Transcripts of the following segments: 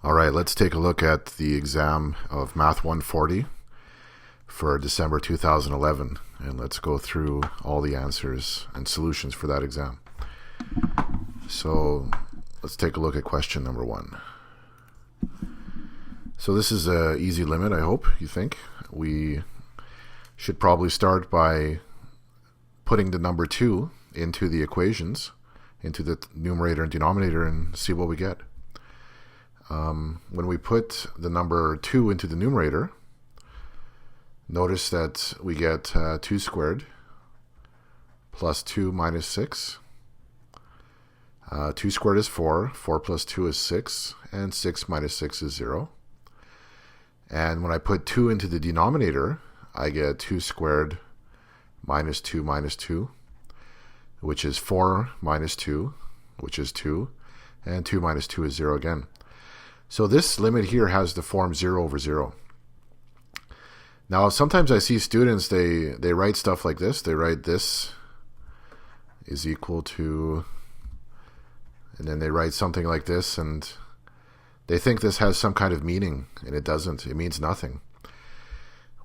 All right, let's take a look at the exam of Math 140 for December 2011, and let's go through all the answers and solutions for that exam. So let's take a look at question number 1. So this is an easy limit, I hope, you think. We should probably start by putting the number 2 into the equations, into the numerator and denominator, and see what we get. When we put the number 2 into the numerator, notice that we get 2 squared plus 2 minus 6. 2 squared is 4, 4 plus 2 is 6, and 6 minus 6 is 0. And when I put 2 into the denominator, I get 2 squared minus 2 minus 2, which is 4 minus 2, which is 2, and 2 minus 2 is 0 again. So this limit here has the form 0 over 0. Now sometimes I see students, they write stuff like this. They write this is equal to, and then they write something like this, and they think this has some kind of meaning, and it doesn't. It means nothing.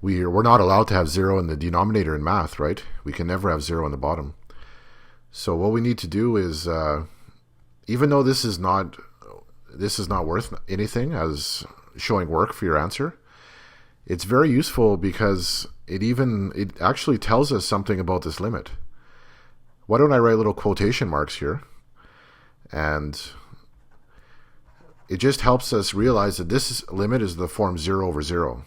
We're not allowed to have 0 in the denominator in math, right? We can never have 0 in the bottom. So what we need to do is, even though this is not worth anything as showing work for your answer, it's very useful because it actually tells us something about this limit. Why don't I write little quotation marks here? And it just helps us realize that this limit is the form 0 over 0.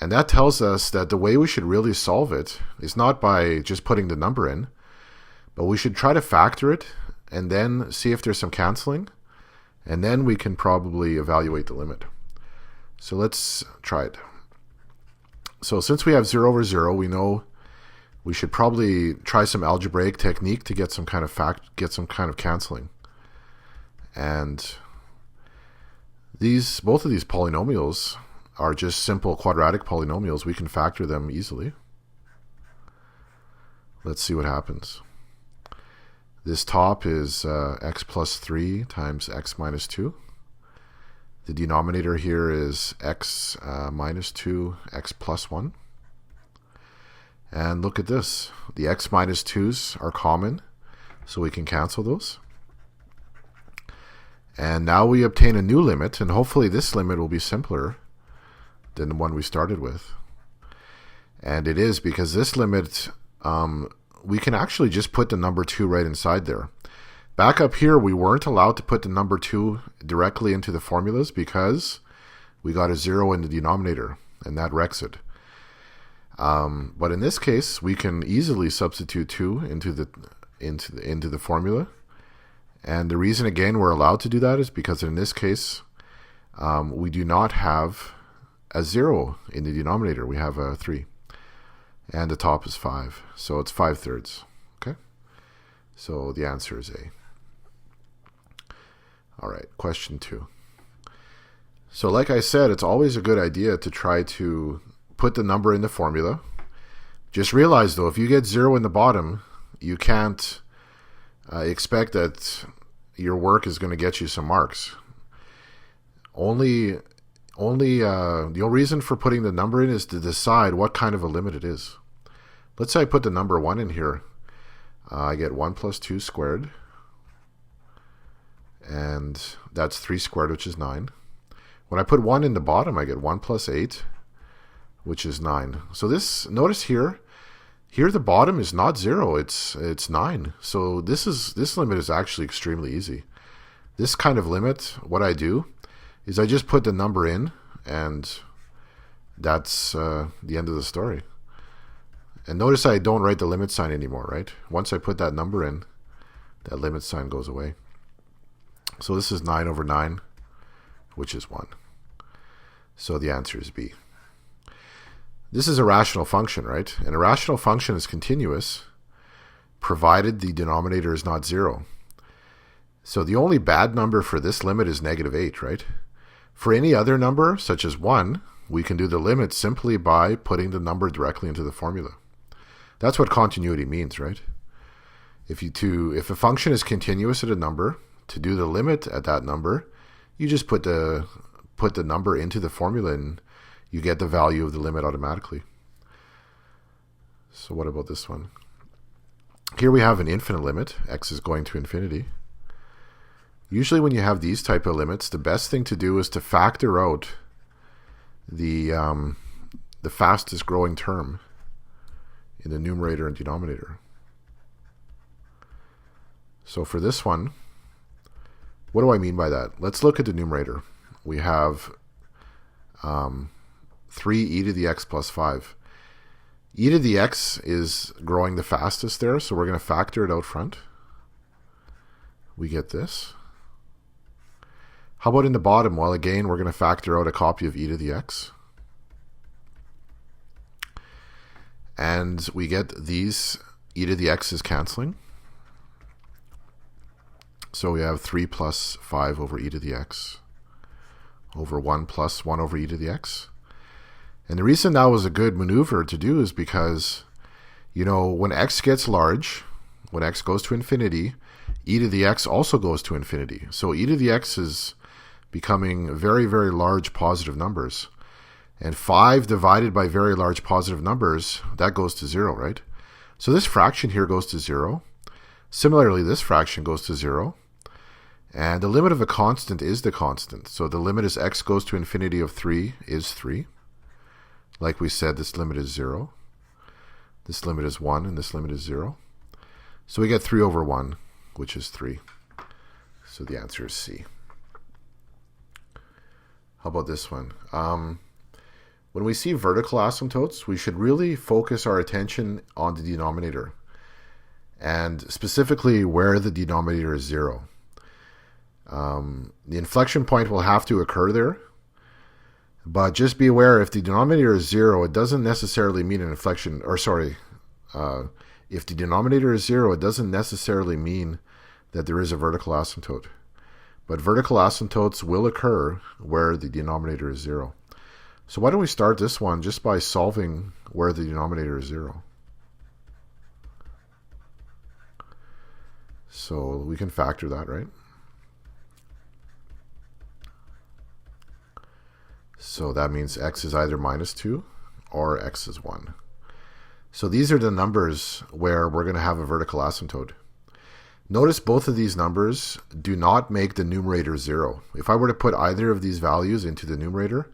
And that tells us that the way we should really solve it is not by just putting the number in, but we should try to factor it and then see if there's some canceling. And then we can probably evaluate the limit. So let's try it. So since we have 0 over 0, we know we should probably try some algebraic technique to get some kind of canceling. And both of these polynomials are just simple quadratic polynomials. We can factor them easily. Let's see what happens. This top is x plus 3 times x minus 2. The denominator here is x minus 2, x plus 1. And look at this. The x minus 2's are common, so we can cancel those. And now we obtain a new limit, and hopefully this limit will be simpler than the one we started with. And it is, because this limit, we can actually just put the number 2 right inside there. Back up here, we weren't allowed to put the number 2 directly into the formulas because we got a 0 in the denominator, and that wrecks it. But in this case, we can easily substitute 2 into the formula. And the reason, again, we're allowed to do that is because in this case, we do not have a 0 in the denominator. We have a 3. And the top is 5. So it's 5/3. Okay? So the answer is A. All right, question 2. So like I said, it's always a good idea to try to put the number in the formula. Just realize, though, if you get 0 in the bottom, you can't expect that your work is going to get you some marks. The only reason for putting the number in is to decide what kind of a limit it is. Let's say I put the number 1 in here. I get 1 plus 2 squared. And that's 3 squared, which is 9. When I put 1 in the bottom, I get 1 plus 8, which is 9. So this, notice here the bottom is not 0, it's 9. So this limit is actually extremely easy. This kind of limit, what I do is I just put the number in, and that's the end of the story. And notice I don't write the limit sign anymore, right? Once I put that number in, that limit sign goes away. So this is 9 over 9, which is 1. So the answer is B. This is a rational function, right? And a rational function is continuous, provided the denominator is not 0. So the only bad number for this limit is -8, right? For any other number, such as 1, we can do the limit simply by putting the number directly into the formula. That's what continuity means, right? If a function is continuous at a number, to do the limit at that number, you just put the number into the formula and you get the value of the limit automatically. So what about this one? Here we have an infinite limit. X is going to infinity. Usually when you have these type of limits, the best thing to do is to factor out the fastest growing term in the numerator and denominator. So for this one, what do I mean by that? Let's look at the numerator. We have 3e to the x plus 5. E to the x is growing the fastest there, so we're going to factor it out front. We get this. How about in the bottom? Well, again, we're going to factor out a copy of e to the x. And we get these e to the x's canceling. So we have 3 plus 5 over e to the x over 1 plus 1 over e to the x. And the reason that was a good maneuver to do is because, you know, when x gets large, when x goes to infinity, e to the x also goes to infinity. So e to the x is becoming very, very large positive numbers. And 5 divided by very large positive numbers, that goes to 0, right? So this fraction here goes to 0. Similarly, this fraction goes to 0. And the limit of a constant is the constant. So the limit as x goes to infinity of 3 is 3. Like we said, this limit is 0. This limit is 1, and this limit is 0. So we get 3 over 1, which is 3. So the answer is C. How about this one? When we see vertical asymptotes, we should really focus our attention on the denominator, and specifically where the denominator is 0. The inflection point will have to occur there, but just be aware, if the denominator is 0, it doesn't necessarily mean an inflection, or sorry, if the denominator is 0, it doesn't necessarily mean that there is a vertical asymptote. But vertical asymptotes will occur where the denominator is 0. So why don't we start this one just by solving where the denominator is 0. So we can factor that, right? So that means x is either minus 2 or x is 1. So these are the numbers where we're going to have a vertical asymptote. Notice both of these numbers do not make the numerator 0. If I were to put either of these values into the numerator,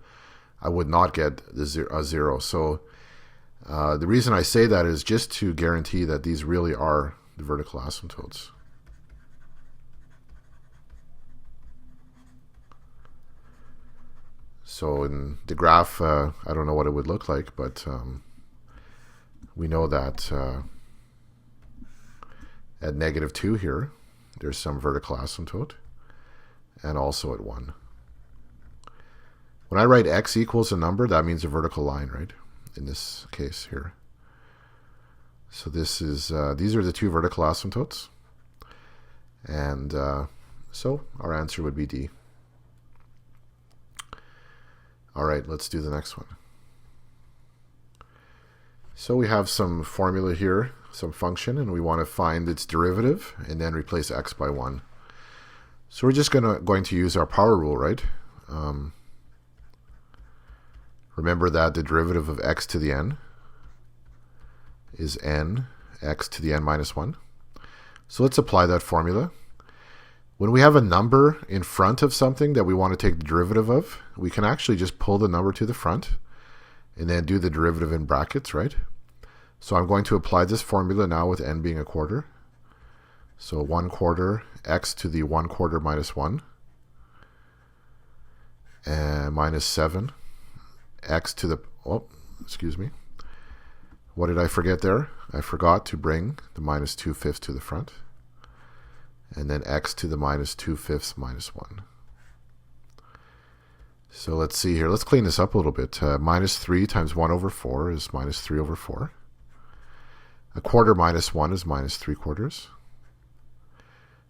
I would not get a 0. So the reason I say that is just to guarantee that these really are the vertical asymptotes. So in the graph, I don't know what it would look like, but we know that at negative 2 here, there's some vertical asymptote, and also at 1. When I write x equals a number, that means a vertical line, right? In this case here. So this is these are the two vertical asymptotes, and so our answer would be D. All right, let's do the next one. So we have some formula here, some function, and we want to find its derivative and then replace x by 1. So we're just going to use our power rule, right? Remember that the derivative of x to the n is n x to the n minus 1. So let's apply that formula. When we have a number in front of something that we want to take the derivative of, we can actually just pull the number to the front and then do the derivative in brackets, right? So I'm going to apply this formula now with n being a quarter. So 1 quarter x to the 1 quarter minus 1 and minus 7 x to the, oh, excuse me. What did I forget there? I forgot to bring the minus 2/5 to the front. And then x to the minus 2/5 minus 1. So let's see here. Let's clean this up a little bit. Minus 3 times 1 over 4 is minus 3 over 4. A quarter minus 1 is minus 3 quarters.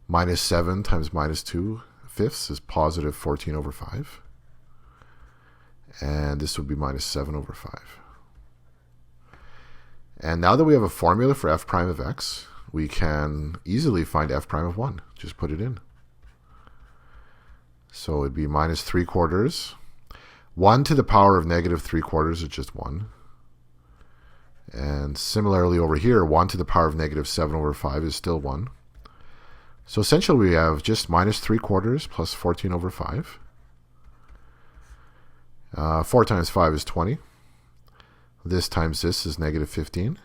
Minus 7 times minus 2/5 is positive 14 over 5. And this would be minus 7 over 5. And now that we have a formula for f prime of x, we can easily find f prime of 1. Just put it in. So it would be minus 3/4. 1 to the power of negative 3/4 is just 1. And similarly over here, 1 to the power of negative 7/5 is still 1. So essentially we have just minus 3/4 plus 14/5. 4 times 5 is 20. This times this is negative 15.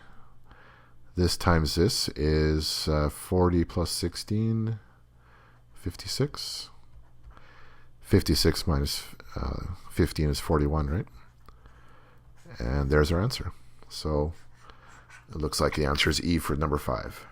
This times this is 40 plus 16, 56. 56 minus 15 is 41, right? And there's our answer. So it looks like the answer is E for number 5.